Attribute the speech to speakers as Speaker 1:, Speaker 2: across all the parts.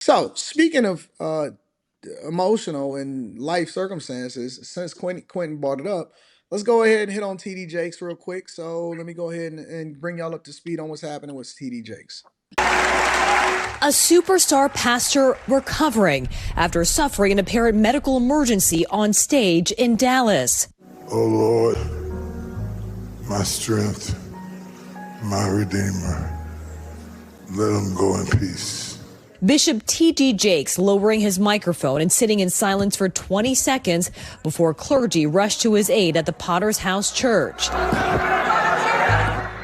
Speaker 1: So, speaking of emotional and life circumstances, since Quentin brought it up, let's go ahead and hit on TD Jakes real quick. So, let me go ahead and bring y'all up to speed on what's happening with TD Jakes.
Speaker 2: A superstar pastor recovering after suffering an apparent medical emergency on stage in Dallas.
Speaker 3: Oh Lord, my strength, my redeemer, let him go in peace.
Speaker 2: Bishop T.D. Jakes lowering his microphone and sitting in silence for 20 seconds before clergy rushed to his aid at the Potter's House Church.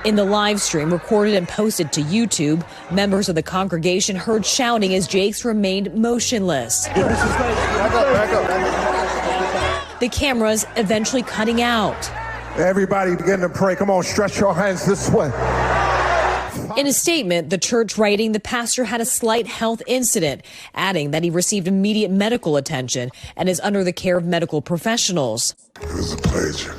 Speaker 2: In the live stream recorded and posted to YouTube, members of the congregation heard shouting as Jakes remained motionless. The cameras eventually cutting out.
Speaker 4: Everybody begin to pray. Come on, stretch your hands this way.
Speaker 2: In a statement, the church writing the pastor had a slight health incident, adding that he received immediate medical attention and is under the care of medical professionals.
Speaker 3: It was a pleasure.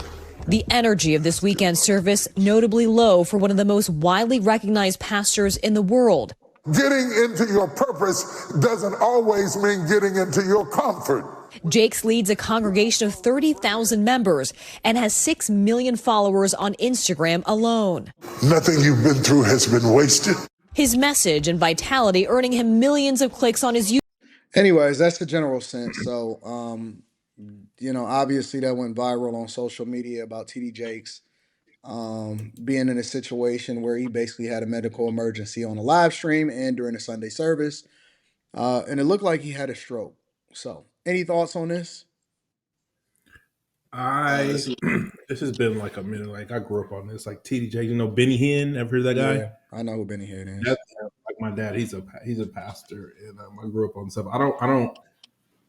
Speaker 2: The energy of this weekend service notably low for one of the most widely recognized pastors in the world.
Speaker 3: Getting into your purpose doesn't always mean getting into your comfort.
Speaker 2: Jakes leads a congregation of 30,000 members and has 6 million followers on Instagram alone.
Speaker 3: Nothing you've been through has been wasted.
Speaker 2: His message and vitality earning him millions of clicks on his YouTube.
Speaker 1: Anyways, that's the general sense. So, obviously that went viral on social media about TD Jakes being in a situation where he basically had a medical emergency on a live stream and during a Sunday service. And it looked like he had a stroke. So, any thoughts on this?
Speaker 5: I this has been like a minute. Like I grew up on this. Like TDJ, Benny Hinn. Ever heard of that guy?
Speaker 1: Yeah, I know who Benny Hinn is.
Speaker 5: That's like my dad. He's a pastor, and I grew up on stuff.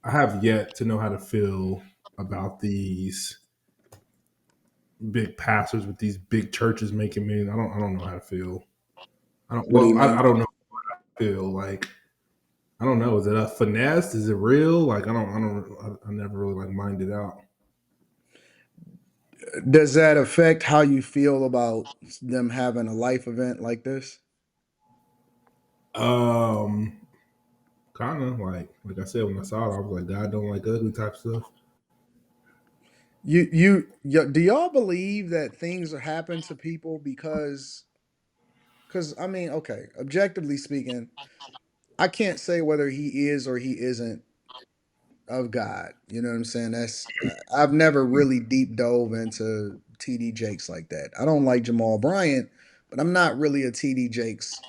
Speaker 5: I have yet to know how to feel about these big pastors with these big churches making millions. I don't know how to feel. I don't know how to feel. Like I don't know. Is it a finesse? Is it real? Like I never really like minded out.
Speaker 1: Does that affect how you feel about them having a life event like this?
Speaker 5: Um, Kind of like I said when I saw it, I was like, God don't like ugly type stuff.
Speaker 1: Do y'all believe that things happen to people because I mean, okay, objectively speaking, I can't say whether he is or he isn't of God. You know what I'm saying? I've never really deep dove into TD Jakes like that. I don't like Jamal Bryant, but I'm not really a TD Jakes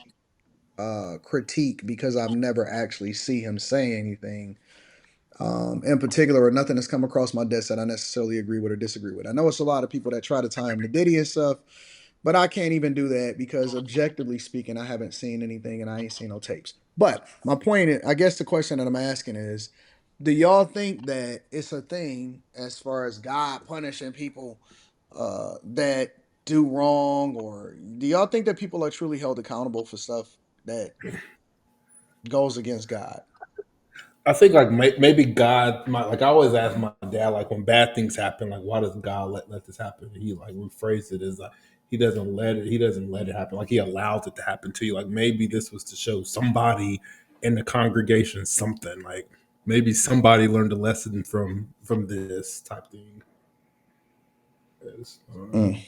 Speaker 1: critique because I've never actually see him say anything in particular or nothing that's come across my desk that I necessarily agree with or disagree with. I know it's a lot of people that try to tie him to Diddy and stuff, but I can't even do that because objectively speaking, I haven't seen anything and I ain't seen no tapes. But my point is, I guess the question that I'm asking is, do y'all think that it's a thing as far as God punishing people that do wrong, or do y'all think that people are truly held accountable for stuff that goes against God?
Speaker 5: I think like maybe God, like I always ask my dad, like when bad things happen, like why does God let this happen? And he like rephrased it as like he doesn't let it happen. Like he allows it to happen to you. Like maybe this was to show somebody in the congregation something. Like maybe somebody learned a lesson from this type thing. 'Cause,
Speaker 1: Mm.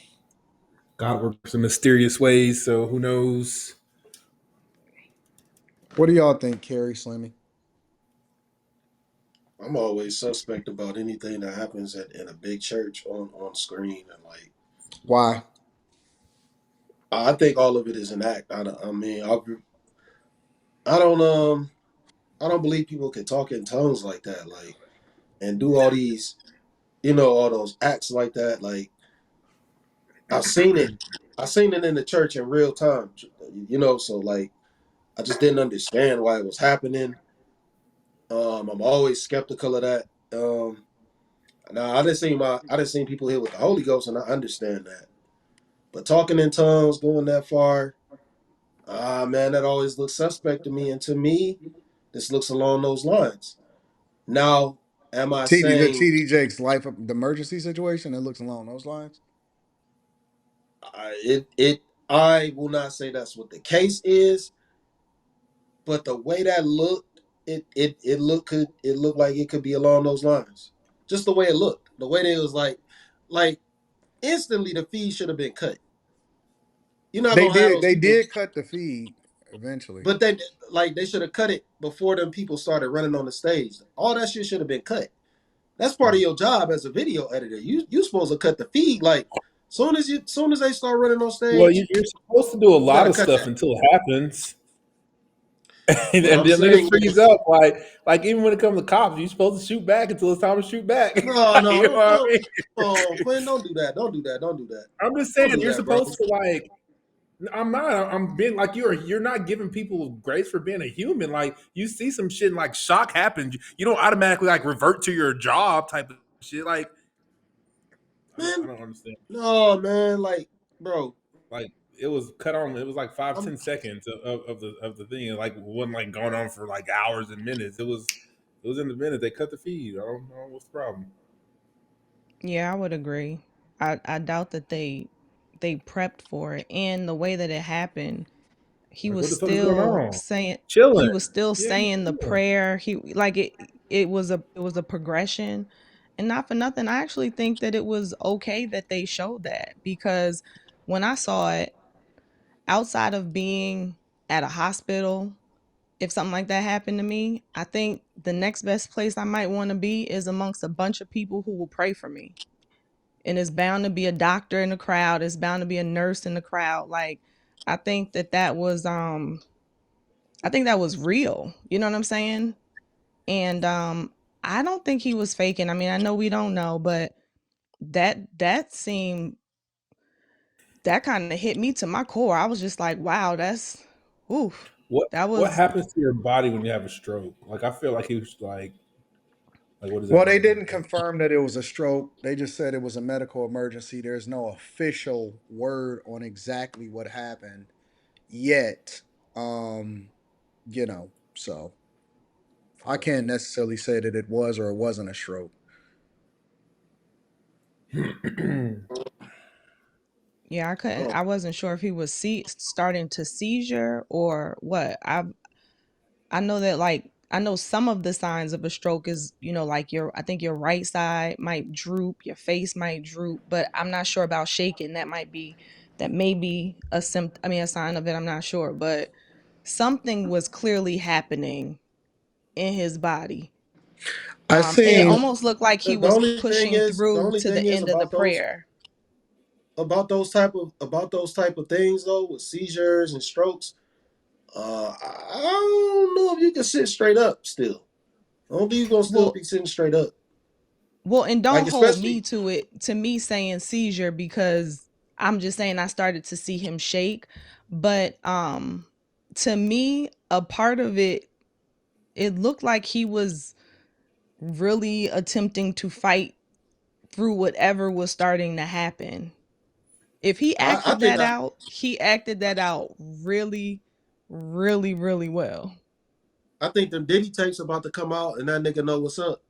Speaker 5: God works in mysterious ways, so who knows?
Speaker 1: What do y'all think, Carrie Slimmy?
Speaker 6: I'm always suspect about anything that happens in a big church on screen, and like
Speaker 1: Why?
Speaker 6: I think all of it is an act. I mean, I don't I don't believe people can talk in tongues like that, like and do all these all those acts like that. Like I've seen it, I seen it in the church in real time, So like I just didn't understand why it was happening. I'm always skeptical of that. Now I didn't seen people here with the Holy Ghost, and I understand that. But talking in tongues, going that far, man, that always looks suspect to me. And to me, this looks along those lines. Now, am I
Speaker 1: The
Speaker 6: saying
Speaker 1: TD Jakes the emergency situation that looks along those lines?
Speaker 6: it? I will not say that's what the case is, but the way that looked. it looked like it could be along those lines. Just the way it looked, the way that it was like instantly the feed should have been cut. You're not
Speaker 1: They
Speaker 6: gonna have
Speaker 1: did.
Speaker 6: those
Speaker 1: They
Speaker 6: people,
Speaker 1: did cut the feed eventually.
Speaker 6: but they should have cut it before them people started running on the stage. All that shit should have been cut. That's part of your job as a video editor. You supposed to cut the feed like soon as they start running on
Speaker 5: Well,
Speaker 6: stage,
Speaker 5: you're supposed to do a
Speaker 6: you
Speaker 5: lot
Speaker 6: gotta
Speaker 5: of
Speaker 6: cut
Speaker 5: stuff
Speaker 6: that.
Speaker 5: until it happens, and
Speaker 6: What
Speaker 5: then
Speaker 6: I'm
Speaker 5: it
Speaker 6: saying
Speaker 5: frees
Speaker 6: is,
Speaker 5: up. Like even when it comes to cops, you're supposed to shoot back until it's time to shoot back.
Speaker 6: no,
Speaker 5: Like,
Speaker 6: no,
Speaker 5: you know what I
Speaker 6: don't,
Speaker 5: mean?
Speaker 6: oh, Quinn, don't do that. Don't do that. Don't do that.
Speaker 5: I'm just
Speaker 6: Don't
Speaker 5: saying
Speaker 6: do
Speaker 5: you're
Speaker 6: that, bro.
Speaker 5: supposed to like. I'm not. I'm being like you're not giving people grace for being a human. Like you see some shit and like shock happens. You don't automatically like revert to your job type of shit. Like I
Speaker 6: Man,
Speaker 5: don't understand.
Speaker 6: no, man, like, bro,
Speaker 5: Like it was cut on. It was like five,
Speaker 6: I'm
Speaker 5: 10 seconds of the thing. It like wasn't like going on for like hours and minutes. It was in the minute. They cut the feed. I don't know what's the problem.
Speaker 7: Yeah, I would agree. I doubt that they prepped for it, and the way that it happened,
Speaker 5: Like what the fuck is going on?
Speaker 7: he
Speaker 5: Chilling.
Speaker 7: was still
Speaker 5: Yeah, just
Speaker 7: saying the
Speaker 5: chilling.
Speaker 7: prayer. He like it was a progression, and not for nothing. I actually think that it was okay that they showed that, because when I saw it, outside of being at a hospital, if something like that happened to me, I think the next best place I might want to be is amongst a bunch of people who will pray for me. And it's bound to be a doctor in the crowd. It's bound to be a nurse in the crowd. Like, I think that was real. You know what I'm saying? And I don't think he was faking. I mean, I know we don't know, but that kind of hit me to my core. I was just like, wow, oof.
Speaker 5: What
Speaker 7: That
Speaker 5: what
Speaker 7: was
Speaker 5: happens to your body when you have a stroke? Like I feel like he was like what does
Speaker 1: Well,
Speaker 5: that
Speaker 1: they
Speaker 5: mean?
Speaker 1: didn't confirm that it was a stroke. They just said it was a medical emergency. There's no official word on exactly what happened yet. Um, so I can't necessarily say that it was or it wasn't a stroke.
Speaker 7: Yeah,
Speaker 6: oh,
Speaker 7: I wasn't sure if he was starting to seizure or what. I know that, like, I know some of the signs of a stroke is, like I think your right side might droop, your face might droop, but I'm not sure about shaking. That may be a sign of it. I'm not sure, but something was clearly happening in his body.
Speaker 1: I
Speaker 7: And it
Speaker 6: yeah.
Speaker 1: seen
Speaker 7: almost looked like he
Speaker 6: The
Speaker 7: was
Speaker 6: only thing
Speaker 7: pushing
Speaker 6: is, the
Speaker 7: through
Speaker 6: only
Speaker 7: to
Speaker 6: thing
Speaker 7: the
Speaker 6: is
Speaker 7: end of the prayer.
Speaker 6: about those type of things though, with seizures and strokes. I don't know if you can sit straight up still. I don't think you're gonna still
Speaker 7: Well,
Speaker 6: be sitting straight up.
Speaker 7: and
Speaker 6: Like
Speaker 7: don't hold me
Speaker 6: especially,
Speaker 7: to it, to me saying seizure, because I'm just saying I started to see him shake. But to me, a part of it looked like he was really attempting to fight through whatever was starting to happen. If
Speaker 6: I think
Speaker 7: he acted that out really, really, really well.
Speaker 6: I think the Diddy tapes about to come out, and that nigga know what's up.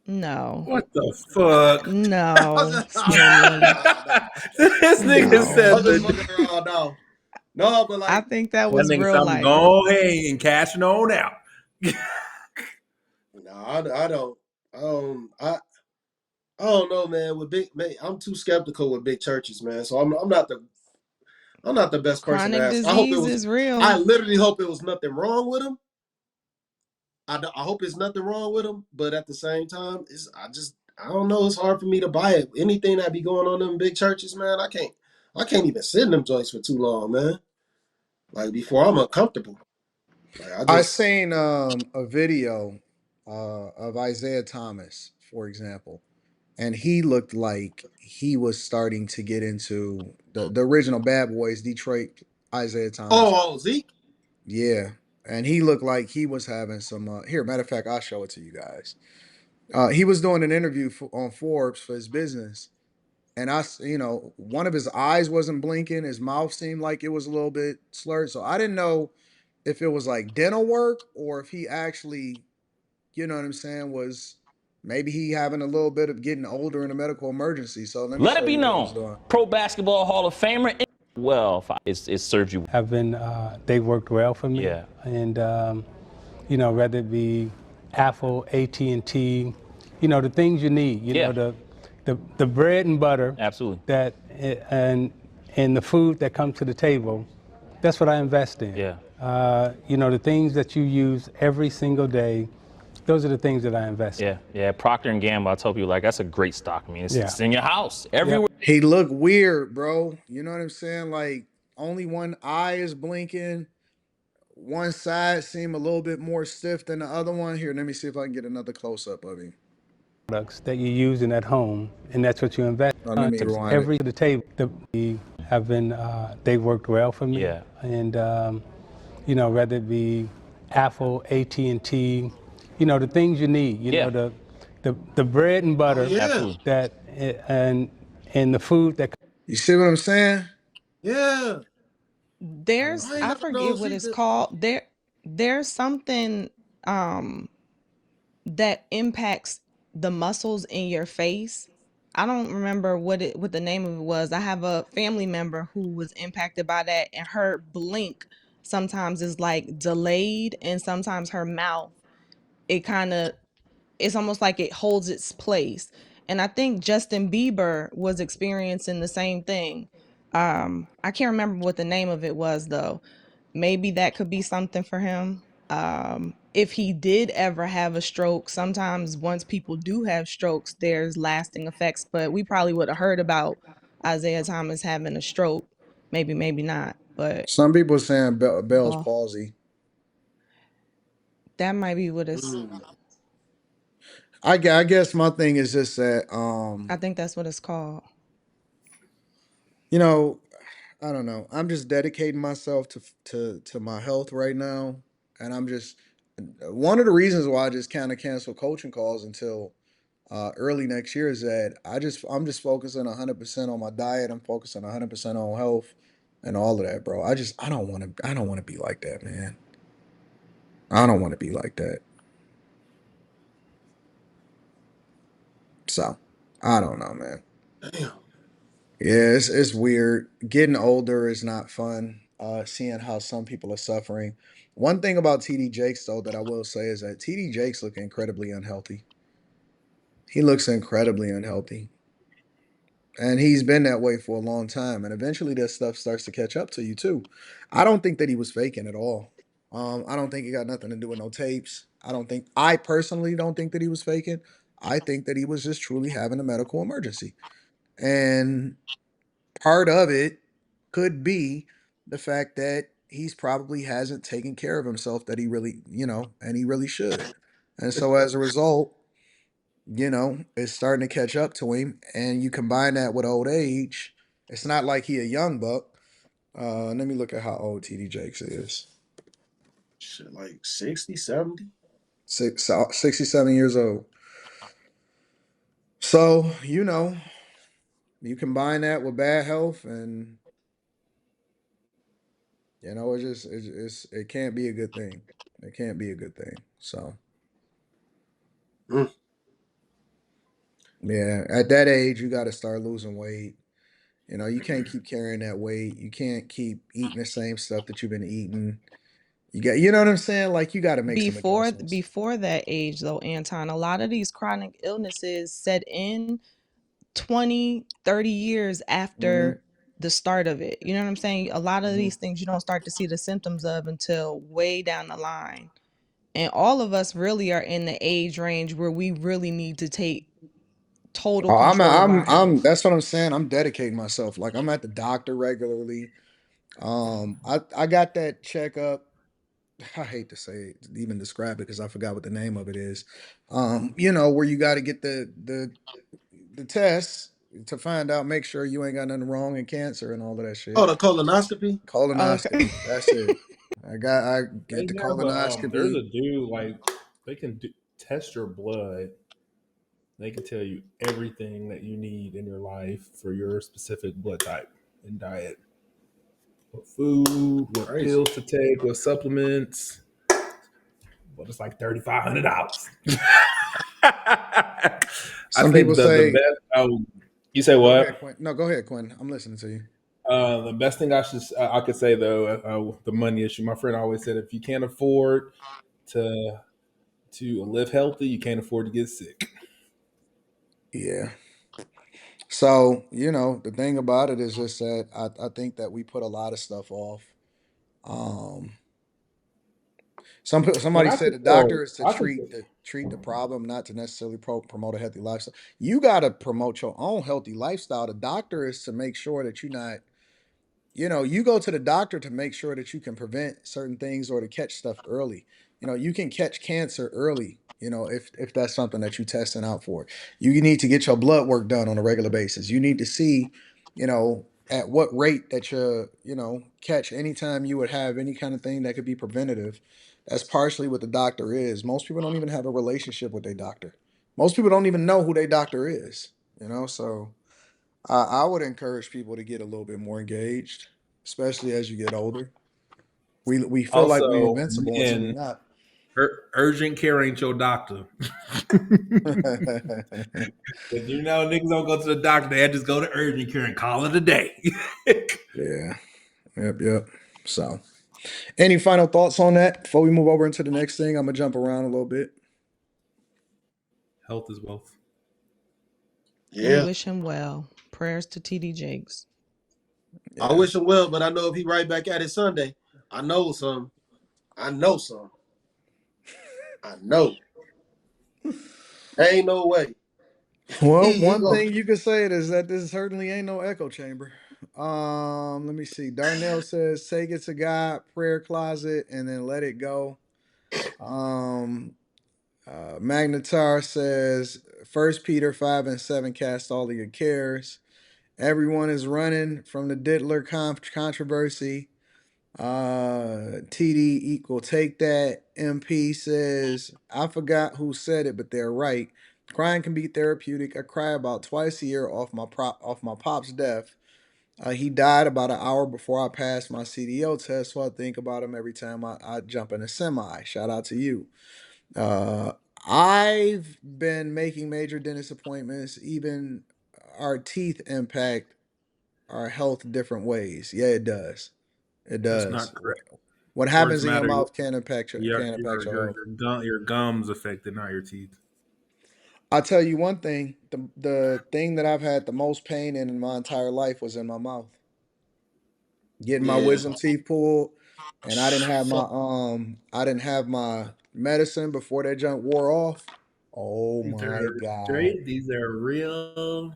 Speaker 7: No.
Speaker 5: What the fuck?
Speaker 7: No,
Speaker 6: I'm just fucking
Speaker 7: Stanley.
Speaker 6: around now.
Speaker 5: This nigga
Speaker 7: No.
Speaker 6: I'm
Speaker 5: said
Speaker 6: just
Speaker 5: that.
Speaker 6: fucking around now. No, but
Speaker 7: I
Speaker 6: like,
Speaker 7: think that
Speaker 5: That
Speaker 7: was
Speaker 5: nigga said
Speaker 7: real
Speaker 5: I'm
Speaker 7: life.
Speaker 5: going ahead and cashing on out.
Speaker 6: no, I don't. I don't. I don't know, man. With big, man, I'm too skeptical with big churches, man. So I'm not the best person to
Speaker 7: Chronic
Speaker 6: ask. I hope it
Speaker 7: disease
Speaker 6: was.
Speaker 7: is
Speaker 6: I
Speaker 7: real.
Speaker 6: literally hope it was nothing wrong with him. I hope it's nothing wrong with him, but at the same time, I don't know. It's hard for me to buy it. Anything that be going on in big churches, man, I can't even sit in them joints for too long, man. Like before, I'm uncomfortable. Like
Speaker 1: I seen a video of Isaiah Thomas, for example, and he looked like he was starting to get into the original Bad Boys Detroit Isaiah Thomas.
Speaker 6: Zeke.
Speaker 1: Yeah. And he looked like he was having some here, matter of fact, I'll show it to you guys. He was doing an interview on Forbes for his business, and one of his eyes wasn't blinking. His mouth seemed like it was a little bit slurred. So I didn't know if it was like dental work or if he actually, you know what I'm saying, was maybe he having a little bit of getting older in a medical emergency. So let me
Speaker 8: Let it
Speaker 1: show
Speaker 8: be
Speaker 1: you what he was
Speaker 8: known,
Speaker 1: doing.
Speaker 8: Pro Basketball Hall of Famer. Well, it's surgery.
Speaker 9: Have been, they worked well for me.
Speaker 8: Yeah.
Speaker 9: And whether it be Apple, AT&T, the things you need,
Speaker 8: Yeah.
Speaker 9: the bread and butter.
Speaker 8: Absolutely.
Speaker 9: That and the food that comes to the table, that's what I invest in.
Speaker 8: Yeah.
Speaker 9: The things that you use every single day, those are the things that I invest in.
Speaker 8: Yeah. Procter and Gamble. I tell people like that's a great stock. I mean, it's in your house everywhere.
Speaker 1: He looked weird, bro. You know what I'm saying? Like only one eye is blinking. One side seem a little bit more stiff than the other one. Here, let me see if I can get another close up of him.
Speaker 9: Products that you're using at home, and that's what you invest
Speaker 1: Oh, let me
Speaker 9: in.
Speaker 1: rewind it.
Speaker 9: Every to the table. Have been they worked well for me.
Speaker 8: Yeah.
Speaker 9: And whether it be Apple, AT&T, the things you need.
Speaker 8: Yeah.
Speaker 9: The bread and
Speaker 6: Oh
Speaker 9: butter.
Speaker 6: yeah,
Speaker 8: Absolutely.
Speaker 9: That and the food that.
Speaker 1: You see what I'm saying?
Speaker 6: yeah.
Speaker 7: There's
Speaker 6: I ain't
Speaker 7: I
Speaker 6: never
Speaker 7: forget
Speaker 6: known
Speaker 7: what
Speaker 6: see
Speaker 7: it's
Speaker 6: the.
Speaker 7: called. There's something that impacts the muscles in your face. I don't remember what the name of it was. I have a family member who was impacted by that, and her blink sometimes is like delayed, and sometimes her mouth, it kind of, it's almost like it holds its place. And I think Justin Bieber was experiencing the same thing. I can't remember what the name of it was though. Maybe that could be something for him. If he did ever have a stroke, sometimes once people do have strokes, there's lasting effects. But we probably would have heard about Isaiah Thomas having a stroke. Maybe not. But
Speaker 1: Some people saying Bell's
Speaker 7: oh,
Speaker 1: palsy.
Speaker 7: that might be what it's.
Speaker 6: Mm.
Speaker 1: I guess my thing is just that
Speaker 7: I think that's what it's called.
Speaker 1: you know, I don't know. I'm just dedicating myself to my health right now, and I'm just one of the reasons why I just kind of cancel coaching calls until early next year is that I'm just focusing 100% on my diet. I'm focusing 100% on health and all of that, bro. I don't want to be like that, man. I don't want to be like that. So I don't know, man.
Speaker 6: Damn.
Speaker 1: Yeah, it's weird. Getting older is not fun. Seeing how some people are suffering. One thing about TD Jakes though that I will say is that TD Jakes look incredibly unhealthy. He looks incredibly unhealthy. And he's been that way for a long time. And eventually this stuff starts to catch up to you too. I don't think that he was faking at all. I don't think it got nothing to do with no tapes. I personally don't think that he was faking. I think that he was just truly having a medical emergency. And part of it could be the fact that he's probably hasn't taken care of himself that he really, and he really should. And so as a result, it's starting to catch up to him. And you combine that with old age, it's not like he a young buck. Let me look at how old TD Jakes is.
Speaker 6: Shit, like 60, 70.
Speaker 1: 67 years old. So, you combine that with bad health and it can't be a good thing. It can't be a good thing. So
Speaker 6: Mm.
Speaker 1: yeah, at that age, you got to start losing weight. You can't keep carrying that weight. You can't keep eating the same stuff that you've been eating. You know what I'm saying? Like you got to make some adjustments.
Speaker 7: Before that age though, Anton, a lot of these chronic illnesses set in 20, 30 years
Speaker 1: Hmm.
Speaker 7: after the start of it. You know what I'm saying? A lot of
Speaker 1: Hmm.
Speaker 7: these things you don't start to see the symptoms of until way down the line. And all of us really are in the age range where we really need to take total
Speaker 1: Oh,
Speaker 7: control of our health.
Speaker 1: that's what I'm saying. I'm dedicating myself. Like I'm at the doctor regularly. I got that checkup. I hate to say it, even describe it because I forgot what the name of it is. Where you got to get the tests to find out, make sure you ain't got nothing wrong and cancer and all of that
Speaker 6: Oh,
Speaker 1: shit.
Speaker 6: the colonoscopy.
Speaker 7: Okay.
Speaker 1: Colonoscopy. That's it. I
Speaker 5: They
Speaker 1: get the
Speaker 5: have there's
Speaker 1: colonoscopy.
Speaker 5: a dude like they can test your blood. They can tell you everything that you need in your life for your specific blood type and diet. What food, what
Speaker 6: Crazy.
Speaker 5: pills to take, what supplements. But it's like $3,500. I
Speaker 1: Some
Speaker 5: say
Speaker 1: people
Speaker 5: the
Speaker 1: say,
Speaker 5: best. Oh, you say
Speaker 1: "Go
Speaker 5: what?
Speaker 1: ahead, Quinn." No, go ahead, Quinn. I'm listening to you.
Speaker 5: The best thing I could say though, the money issue. My friend always said if you can't afford to live healthy, you can't afford to get sick.
Speaker 1: Yeah. So, the thing about it is just that I think that we put a lot of stuff off. Um,
Speaker 5: And
Speaker 1: somebody
Speaker 5: I
Speaker 1: said
Speaker 5: can
Speaker 1: the
Speaker 5: tell.
Speaker 1: doctor is to
Speaker 5: I can.
Speaker 1: treat the problem, not to necessarily promote a healthy lifestyle. You got to promote your own healthy lifestyle. The doctor is to make sure that you're not, you go to the doctor to make sure that you can prevent certain things or to catch stuff early. You can catch cancer early, if that's something that you're testing out for. You need to get your blood work done on a regular basis. You need to see, at what rate that catch anytime you would have any kind of thing that could be preventative. That's partially what the doctor is. Most people don't even have a relationship with their doctor. Most people don't even know who their doctor is, so I would encourage people to get a little bit more engaged, especially as you get older. We feel like we're
Speaker 5: Also,
Speaker 1: invincible until we're
Speaker 5: men,
Speaker 1: not.
Speaker 5: urgent care ain't your doctor. If niggas don't go to the doctor, they just go to urgent care and call it a day.
Speaker 1: Yeah. Yep. So, any final thoughts on that before we move over into the next thing? I'm gonna jump around a little bit.
Speaker 5: Health is wealth.
Speaker 7: We
Speaker 6: Yeah,
Speaker 7: wish him well. Prayers to TD Jakes.
Speaker 6: I
Speaker 1: Yeah.
Speaker 6: wish him well, but I know if he right back at it Sunday, I know some. I know some. I know. Ain't no way.
Speaker 1: Well,
Speaker 6: he
Speaker 1: one
Speaker 6: go.
Speaker 1: thing you could say is that this certainly ain't no echo chamber. Let me see. Darnell says, "Take it to God, prayer closet, and then let it go." Um, Magnetar says, First Peter 5:7, cast all of your cares. Everyone is running from the Diddler controversy. TD equal take that. MP says, I forgot who said it, but they're right. Crying can be therapeutic. I cry about twice a year off my pop's death. He died about an hour before I passed my CDO test, so I think about him every time I jump in a semi. Shout out to you. Uh, I've been making major dentist appointments. Even our teeth impact our health different ways. Yeah, it does. It
Speaker 5: That's
Speaker 1: does.
Speaker 5: not correct.
Speaker 1: What
Speaker 5: Words
Speaker 1: happens in your
Speaker 5: matter.
Speaker 1: mouth can impact your health.
Speaker 5: Your gums affected, not your teeth.
Speaker 1: I'll tell you one thing. The thing that I've had the most pain in my entire life was in my mouth. Getting my
Speaker 6: Yeah.
Speaker 1: wisdom teeth pulled, and
Speaker 6: Fuck.
Speaker 1: I didn't have my medicine before that junk wore off. Oh
Speaker 5: These
Speaker 1: my
Speaker 5: are
Speaker 1: God.
Speaker 5: straight. These are real.